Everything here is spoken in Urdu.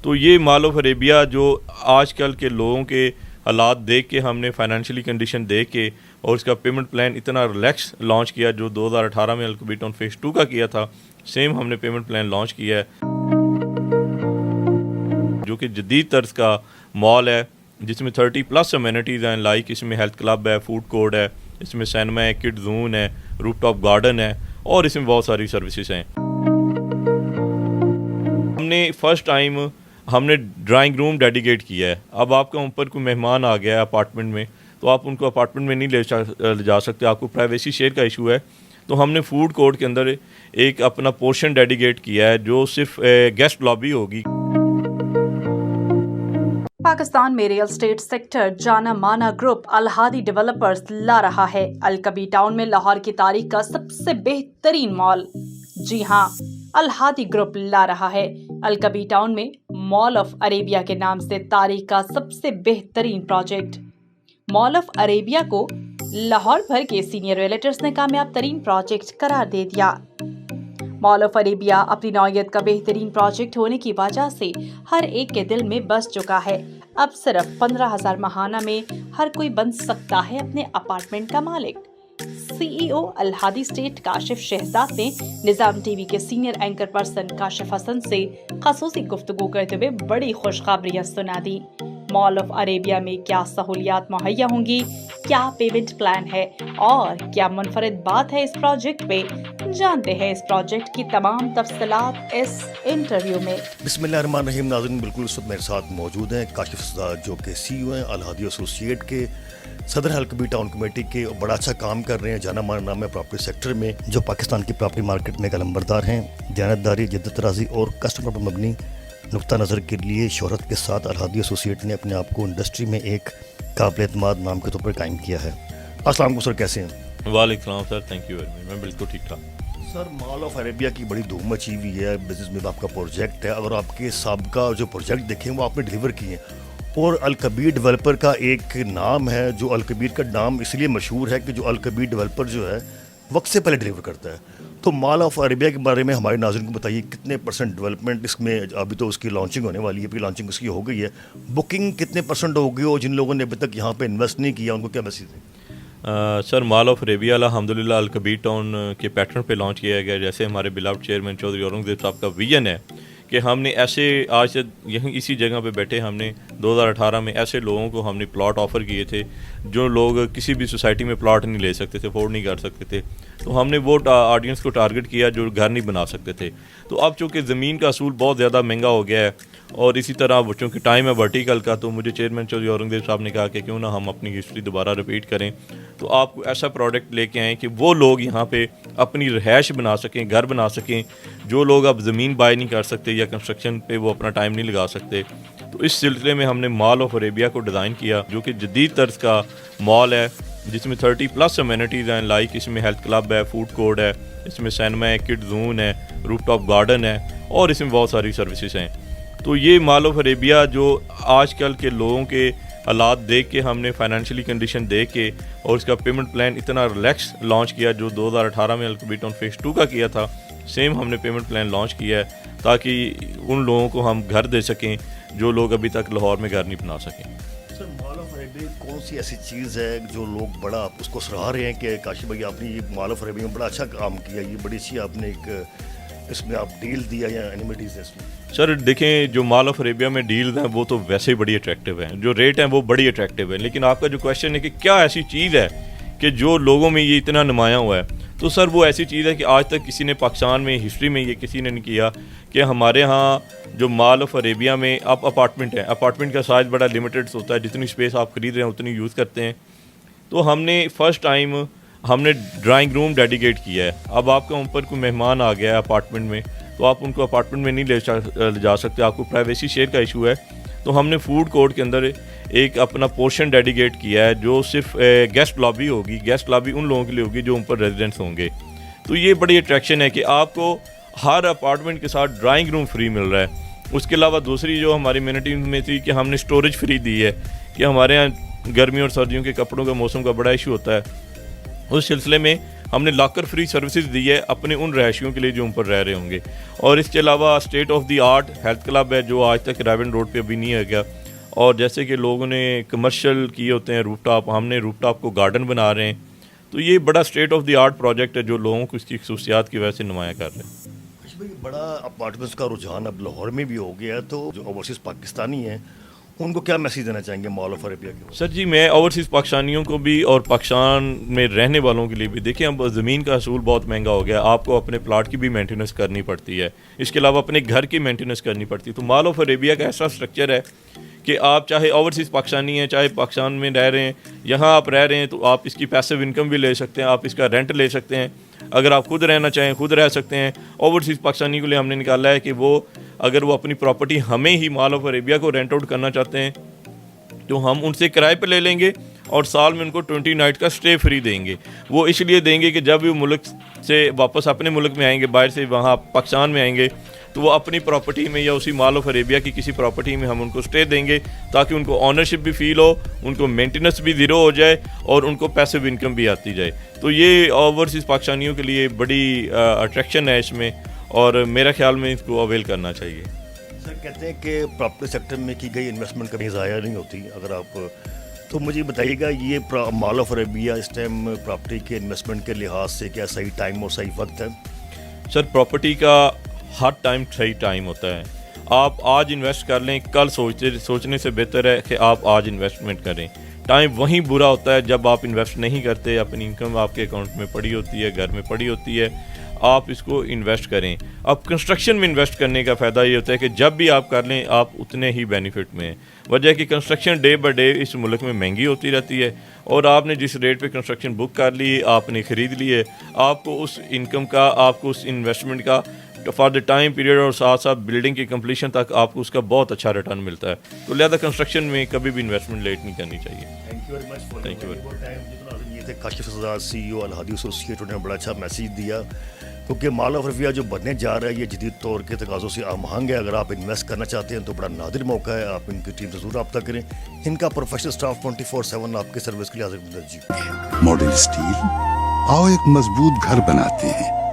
تو یہ مال آف عربیہ جو آج کل کے لوگوں کے حالات دیکھ کے ہم نے فائنینشلی کنڈیشن دیکھ کے اور اس کا پیمنٹ پلان اتنا ریلیکس لانچ کیا جو 2018 میں الکبیر ٹاؤن فیز 2 کا کیا تھا، سیم ہم نے پیمنٹ پلان لانچ کیا ہے جو کہ جدید طرز کا مال ہے جس میں 30+ امینٹیز ہیں، لائک اس میں ہیلتھ کلب ہے، فوڈ کورٹ ہے، اس میں سینما ہے، کڈ زون ہے، روف ٹاپ گارڈن ہے اور اس میں بہت ساری سروسز ہیں۔ ہم نے فرسٹ ٹائم ہم نے ڈرائنگ روم ڈیڈیکیٹ کیا ہے۔ اب آپ کا اوپر کوئی مہمان آ گیا ہے اپارٹمنٹ میں تو آپ ان کو اپارٹمنٹ میں نہیں لے جا سکتے، آپ کو پرائیویسی شیئر کا ایشو ہے، تو ہم نے فوڈ کورٹ کے اندر ایک اپنا پورشن ڈیڈیکیٹ کیا ہے جو صرف گیسٹ لابی ہوگی۔ پاکستان میں ریئل اسٹیٹ سیکٹر جانا مانا گروپ الہادی ڈیولپرز لا رہا ہے الکبیر ٹاؤن میں لاہور کی تاریخ کا سب سے بہترین مال۔ جی ہاں، الہادی گروپ لا رہا ہے الکبیر ٹاؤن میں مال آف عربیہ کے نام سے تاریخ کا سب سے بہترین پروجیکٹ۔ مال آف عربیہ کو لاہور بھر کے سینئر ریئلٹرز نے کامیاب ترین پروجیکٹ قرار دے دیا۔ مال آف عربیہ اپنی نوعیت کا بہترین پروجیکٹ ہونے کی وجہ سے ہر ایک کے دل میں بس چکا ہے۔ اب صرف 15,000 ماہانہ میں ہر کوئی بن سکتا ہے اپنے اپارٹمنٹ کا مالک۔ سی ای او الہادی اسٹیٹ کاشف شہزاد نے نظام ٹی وی کے سینئر اینکر پرسن کاشف حسن سے خصوصی گفتگو کرتے ہوئے بڑی خوشخبریاں سنا دی۔ مال آف عربیہ میں کیا سہولیات مہیا ہوں گی، کیا پیمنٹ پلان ہے اور کیا منفرد بات ہے اس پروجیکٹ پہ، جانتے ہیں اس پروجیکٹ کی تمام تفصیلات اس انٹرویو میں۔ بسم اللہ الرحمن الرحیم۔ ناظرین، بالکل اس وقت میرے ساتھ موجود ہیں کاشف شہزاد جو کہ سی ای او ہیں الہادی ایسوسیٹ کے، صدر الکبیر ٹاؤن کمیٹی کے، بڑا اچھا کام کر رہے ہیں جانا مانا نام ہے پراپرٹی سیکٹر میں، جو پاکستان کی پراپرٹی مارکیٹ میں علمبردار ہیں۔ دیانتداری، جدت طرازی اور کسٹمر پر مبنی نقطہ نظر کے لیے شہرت کے ساتھ الہادی ایسوسیٹ نے اپنے آپ کو انڈسٹری میں ایک قابل اعتماد نام کے طور پر قائم کیا ہے۔ السلام علیکم سر، کیسے ہیں؟ وعلیکم السلام سر، تھینک یو ویری مچ، میں بالکل ٹھیک ٹھاک۔ سر، مال آف عربیہ کی بڑی دھوم مچی ہوئی ہے، بزنس میں آپ کا پروجیکٹ ہے، اگر آپ کے سابقہ جو پروجیکٹ دیکھیں وہ آپ نے ڈیلیور کیے ہیں، اور الکبیر ڈیولپر کا ایک نام ہے جو الکبیر کا نام اس لیے مشہور ہے کہ جو الکبیر ڈیولپر جو ہے وقت سے پہلے ڈیلیور کرتا ہے۔ تو مال آف عربیہ کے بارے میں ہمارے ناظرین کو بتائیے کتنے % ڈیولپمنٹ اس میں، ابھی تو اس کی لانچنگ ہونے والی ہے، پری لانچنگ اس کی ہو گئی ہے، بکنگ کتنے % ہو گئی، اور جن لوگوں نے ابھی تک یہاں پہ انویسٹ نہیں کیا ان کو کیا میسیج ہے؟ سر، مال آف عربیہ الحمدللہ الکبیر ٹاؤن کے پیٹرن پہ لانچ کیا گیا، جیسے ہمارے بلاؤڈ چیئرمین چودھری اورنگزیب صاحب کا ویژن ہے کہ ہم نے ایسے آج سے یہیں اسی جگہ پہ بیٹھے ہم نے 2018 میں ایسے لوگوں کو ہم نے پلاٹ آفر کیے تھے جو لوگ کسی بھی سوسائٹی میں پلاٹ نہیں لے سکتے تھے، افورڈ نہیں کر سکتے تھے، تو ہم نے وہ آڈینس کو ٹارگٹ کیا جو گھر نہیں بنا سکتے تھے۔ تو اب چونکہ زمین کا اصول بہت زیادہ مہنگا ہو گیا ہے اور اسی طرح چونکہ ٹائم ہے ورٹیکل کا، تو مجھے چیئرمین چودھری اورنگزیب صاحب نے کہا کہ کیوں نہ ہم اپنی ہسٹری دوبارہ رپیٹ کریں، تو آپ کو ایسا پروڈکٹ لے کے آئیں کہ وہ لوگ یہاں پہ اپنی رہائش بنا سکیں، گھر بنا سکیں، جو لوگ اب زمین بائی نہیں کر سکتے یا کنسٹرکشن پہ وہ اپنا ٹائم نہیں لگا سکتے۔ تو اس سلسلے میں ہم نے مال آف عربیہ کو ڈیزائن کیا جو کہ جدید طرز کا مال ہے جس میں 30+ امینٹیز ہیں، لائک اس میں ہیلتھ کلب ہے، فوڈ کورٹ ہے، اس میں سینما ہے، کڈ زون ہے، روف ٹاپ گارڈن ہے اور اس میں بہت ساری سروسز ہیں۔ تو یہ مال آف عربیہ جو آج کل کے لوگوں کے حالات دیکھ کے ہم نے فائنینشلی کنڈیشن دیکھ کے اور اس کا پیمنٹ پلان اتنا ریلیکس لانچ کیا جو 2018 میں الکبیر ٹاؤن فیز 2 کا کیا تھا، سیم ہم نے پیمنٹ پلان لانچ کیا ہے تاکہ ان لوگوں کو ہم گھر دے سکیں جو لوگ ابھی تک لاہور میں گھر نہیں بنا سکیں۔ سر، مال آف عربیہ کون سی ایسی چیز ہے جو لوگ بڑا اس کو سراہ رہے ہیں کہ کاشف بھائی آپ نے یہ مال آف عربیہ میں بڑا اچھا کام کیا، یہ بڑی اچھی آپ نے ایک اس میں آپ ڈیل دیا یا اینیمیٹیز ہے اس میں؟ سر دیکھیں، جو مال آف عربیہ میں ڈیلز ہیں وہ تو ویسے ہی بڑی اٹریکٹیو ہیں، جو ریٹ ہیں وہ بڑی اٹریکٹیو ہیں، لیکن آپ کا جو کویشچن ہے کہ کیا ایسی چیز ہے کہ جو لوگوں میں یہ اتنا نمایاں ہوا ہے، تو سر وہ ایسی چیز ہے کہ آج تک کسی نے پاکستان میں ہسٹری میں یہ کسی نے نہیں کیا کہ ہمارے ہاں جو مال آف عربیہ میں اب اپارٹمنٹ ہیں، اپارٹمنٹ کا سائز بڑا لمیٹڈ ہوتا ہے، جتنی اسپیس آپ خرید رہے ہیں اتنی یوز کرتے ہیں، تو ہم نے فرسٹ ٹائم ہم نے ڈرائنگ روم ڈیڈیکیٹ کیا ہے۔ اب آپ کا اوپر کوئی مہمان آ گیا ہے اپارٹمنٹ میں تو آپ ان کو اپارٹمنٹ میں نہیں لے جا سکتے، آپ کو پرائیویسی شیئر کا ایشو ہے، تو ہم نے فوڈ کورٹ کے اندر ایک اپنا پورشن ڈیڈیکیٹ کیا ہے جو صرف گیسٹ لابی ہوگی، گیسٹ لابی ان لوگوں کے لیے ہوگی جو اوپر ریزیڈنٹس ہوں گے۔ تو یہ بڑی اٹریکشن ہے کہ آپ کو ہر اپارٹمنٹ کے ساتھ ڈرائنگ روم فری مل رہا ہے۔ اس کے علاوہ دوسری جو ہماری امینٹی میں تھی کہ ہم نے اسٹوریج فری دی ہے کہ ہمارے یہاں گرمیوں اور سردیوں کے کپڑوں کا موسم کا بڑا ایشو ہوتا ہے، اس سلسلے میں ہم نے لاکر فری سروسز دی ہے اپنے ان رہائشیوں کے لیے جو اوپر رہ رہے ہوں گے. اور اس کے علاوہ state of the art health club ہے جو آج تک ریون روڈ پہ ابھی نہیں ہے گیا. اور جیسے کہ لوگوں نے کمرشل کیے ہوتے ہیں روف ٹاپ, ہم نے روف ٹاپ کو گارڈن بنا رہے ہیں. تو یہ بڑا state of the art project ہے جو لوگوں کو اس کی خصوصیات کی وجہ سے نمایاں کر رہے ہیں. بڑا اپارٹمنٹس کا رجحان اب لاہور میں بھی ہو گیا, تو جو اوورسیز پاکستانی ہیں ان کو کیا میسیج دینا چاہیں گے مال آف عربیہ کے؟ سر جی, میں اوورسیز پاکستانیوں کو بھی اور پاکستان میں رہنے والوں کے لیے بھی, دیکھیں اب زمین کا حصول بہت مہنگا ہو گیا, آپ کو اپنے پلاٹ کی بھی مینٹیننس کرنی پڑتی ہے, اس کے علاوہ اپنے گھر کی مینٹیننس کرنی پڑتی ہے. تو مال آف عربیہ کا ایسا اسٹرکچر ہے کہ آپ چاہے اوورسیز پاکستانی ہیں, چاہے پاکستان میں رہ رہے ہیں, یہاں آپ رہ رہے ہیں تو آپ اس کی پیسو انکم بھی لے سکتے ہیں, آپ اس کا رینٹ لے سکتے ہیں. اگر آپ خود رہنا چاہیں خود رہ سکتے ہیں. اوورسیز پاکستانی کے لیے ہم نے نکالا ہے کہ وہ اگر وہ اپنی پراپرٹی ہمیں ہی مال آف عربیہ کو رینٹ آؤٹ کرنا چاہتے ہیں تو ہم ان سے کرائے پہ لے لیں گے اور سال میں ان کو 20 نائٹ کا اسٹے فری دیں گے. وہ اس لیے دیں گے کہ جب وہ ملک سے واپس اپنے ملک میں آئیں گے, باہر سے وہاں پاکستان میں آئیں گے, تو وہ اپنی پراپرٹی میں یا اسی مال آف عربیہ کی کسی پراپرٹی میں ہم ان کو اسٹے دیں گے تاکہ ان کو آنرشپ بھی فیل ہو, ان کو مینٹیننس بھی زیرو ہو جائے اور ان کو پیسو انکم بھی آتی جائے. تو یہ اوورسیز پاکستانیوں کے لیے بڑی اٹریکشن ہے اس میں, اور میرا خیال میں اس کو اویل کرنا چاہیے. سر کہتے ہیں کہ پراپرٹی سیکٹر میں کی گئی انویسٹمنٹ کبھی ضائع نہیں ہوتی. اگر آپ تو مجھے بتائیے گا یہ مال آف عربیہ اس ٹائم پراپرٹی کے انویسٹمنٹ کے لحاظ سے کیا صحیح ٹائم اور صحیح وقت ہے؟ سر پراپرٹی کا ہر ٹائم صحیح ٹائم ہوتا ہے. آپ آج انویسٹ کر لیں, کل سوچنے سے بہتر ہے کہ آپ آج انویسٹمنٹ کریں. ٹائم وہیں برا ہوتا ہے جب آپ انویسٹ نہیں کرتے, اپنی انکم آپ کے اکاؤنٹ میں پڑی ہوتی ہے, گھر میں پڑی ہوتی ہے, آپ اس کو انویسٹ کریں. اب کنسٹرکشن میں انویسٹ کرنے کا فائدہ یہ ہوتا ہے کہ جب بھی آپ کر لیں آپ اتنے ہی بینیفٹ میں ہیں. وجہ ہے کہ کنسٹرکشن ڈے بائی ڈے اس ملک میں مہنگی ہوتی رہتی ہے, اور آپ نے جس ریٹ پہ کنسٹرکشن بک کر لی, آپ نے خرید لی ہے, آپ کو اس انکم کا, آپ کو اس انویسٹمنٹ کا فار دا ٹائم پیریڈ اور ساتھ ساتھ بلڈنگ کی کمپلیشن تک آپ کو اس کا بہت اچھا ریٹرن ملتا ہے. تو لہٰذا کنسٹرکشن میں کبھی بھی انویسٹمنٹ لیٹ نہیں کرنی چاہیے. Thank you very much. Thank you very much. یہ تھے کاشف صدر CEO الہادی ایسوسی ایٹ نے بڑا اچھا میسیج دیا, کیونکہ مال آف عربیہ جو بننے جا رہا ہے یہ جدید طور کے تقاضوں سے ہم آہنگ ہے. اگر آپ انویسٹ کرنا چاہتے ہیں تو بڑا نادر موقع ہے, آپ ان کی ٹیم سے ضرور رابطہ کریں. ان کا پروفیشنل اسٹاف 24/7 آپ کے سروس کے لیے حاضر ہے. ماڈرن اسٹیل آؤ ایک مضبوط گھر بناتے ہیں.